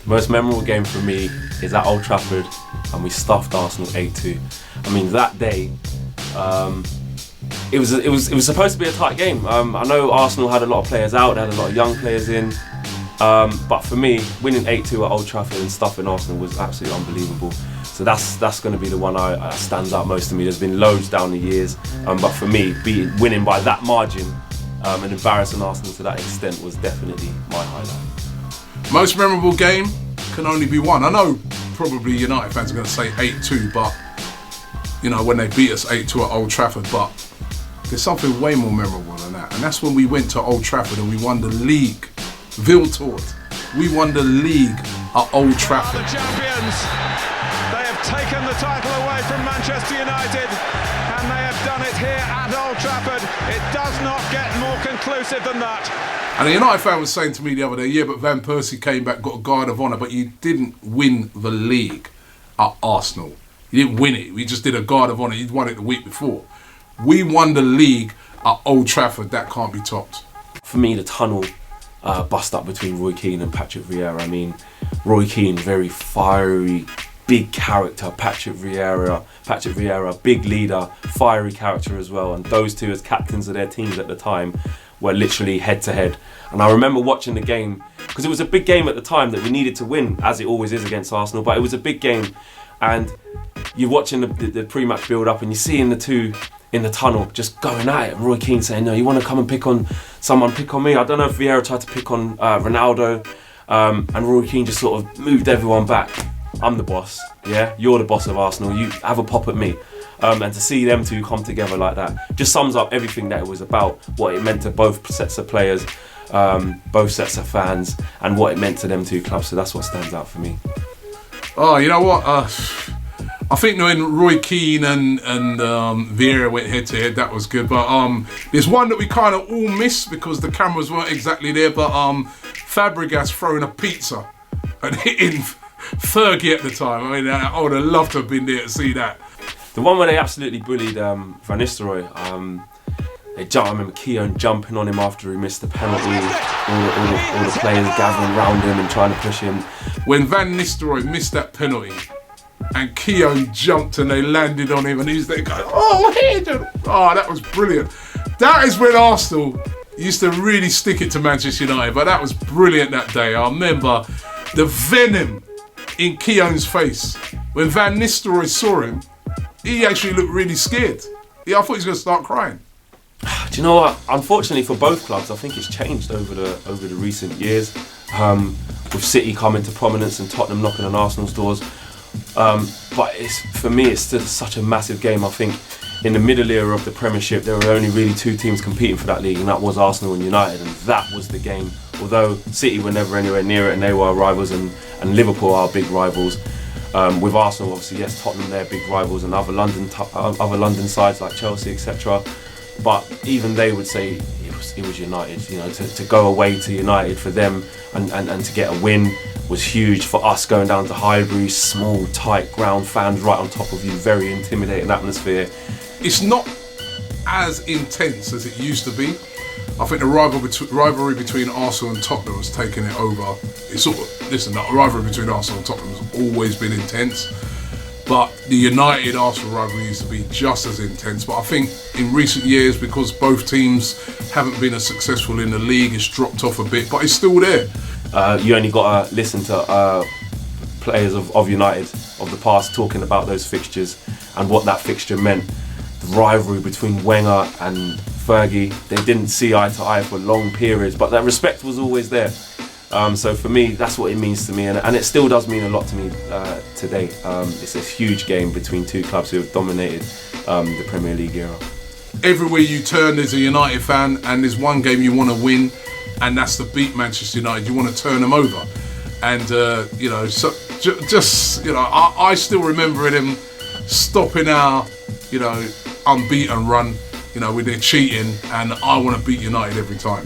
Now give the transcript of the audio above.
Most memorable game for me is at Old Trafford, and we stuffed Arsenal 8-2. I mean, that day, it was supposed to be a tight game. I know Arsenal had a lot of players out, they had a lot of young players in, but for me, winning 8-2 at Old Trafford and stuffing Arsenal was absolutely unbelievable. So that's going to be the one that stands out most to me. There's been loads down the years, but for me, winning by that margin and embarrassing Arsenal to that extent was definitely my highlight. Most memorable game can only be one. I know probably United fans are going to say 8-2, but you know, when they beat us 8-2 at Old Trafford, but there's something way more memorable than that, and that's when we went to Old Trafford and we won the league. Viltort. We won the league at Old Trafford. The champions. They have taken the title away from Manchester United, and they have done it here at Old Trafford. It does not get more conclusive than that. And a United fan was saying to me the other day, yeah, but Van Persie came back, got a guard of honour, but you didn't win the league at Arsenal. You didn't win it. We just did a guard of honour. You'd won it the week before. We won the league at Old Trafford. That can't be topped. For me, the tunnel bust up between Roy Keane and Patrick Vieira. I mean, Roy Keane, very fiery, big character. Patrick Vieira, big leader, fiery character as well. And those two, as captains of their teams at the time, were literally head to head. And I remember watching the game, because it was a big game at the time that we needed to win, as it always is against Arsenal, but it was a big game. And you're watching the pre-match build up and you're seeing the two in the tunnel just going at it. Roy Keane saying, no, you want to come and pick on someone, pick on me. I don't know if Vieira tried to pick on Ronaldo, and Roy Keane just sort of moved everyone back. I'm the boss, yeah? You're the boss of Arsenal, you have a pop at me. And to see them two come together like that just sums up everything that it was about, what it meant to both sets of players, both sets of fans, and what it meant to them two clubs. So that's what stands out for me. Oh, you know what? I think when Roy Keane and Vieira went head to head, that was good. But there's one that we kind of all missed because the cameras weren't exactly there. But Fabregas throwing a pizza and hitting Fergie at the time. I mean, I would have loved to have been there to see that. The one where they absolutely bullied Van Nistelrooy. I remember Keown jumping on him after he missed the penalty. All the players gathering around him and trying to push him. When Van Nistelrooy missed that penalty and Keown jumped and they landed on him and he's there going, oh, head! Oh, that was brilliant. That is when Arsenal used to really stick it to Manchester United, but that was brilliant that day. I remember the venom in Keown's face. When Van Nistelrooy saw him, he actually looked really scared. Yeah, I thought he was going to start crying. Do you know what? Unfortunately for both clubs, I think it's changed over the recent years. With City coming to prominence and Tottenham knocking on Arsenal's doors. But for me, it's still such a massive game. I think in the middle era of the Premiership, there were only really two teams competing for that league, and that was Arsenal and United, and that was the game. Although City were never anywhere near it, and they were our rivals, and Liverpool are our big rivals. With Arsenal, obviously, yes, Tottenham, they're big rivals, and other London sides like Chelsea, etc. But even they would say it was United. You know, to go away to United for them and to get a win was huge. For us, going down to Highbury, small, tight ground, fans right on top of you, very intimidating atmosphere. It's not as intense as it used to be. I think the rivalry between Arsenal and Tottenham has taken it over. It's sort of, listen, the rivalry between Arsenal and Tottenham has always been intense, but the United-Arsenal rivalry used to be just as intense. But I think in recent years, because both teams haven't been as successful in the league, it's dropped off a bit, but it's still there. You only got to listen to players of United of the past talking about those fixtures and what that fixture meant. The rivalry between Wenger and Fergie, they didn't see eye to eye for long periods, but that respect was always there. So for me, that's what it means to me, and it still does mean a lot to me today. It's a huge game between two clubs who have dominated the Premier League era. Everywhere you turn, there's a United fan, and there's one game you want to win, and that's to beat Manchester United. You want to turn them over, and I still remember them stopping our, unbeaten run, with their cheating, and I want to beat United every time.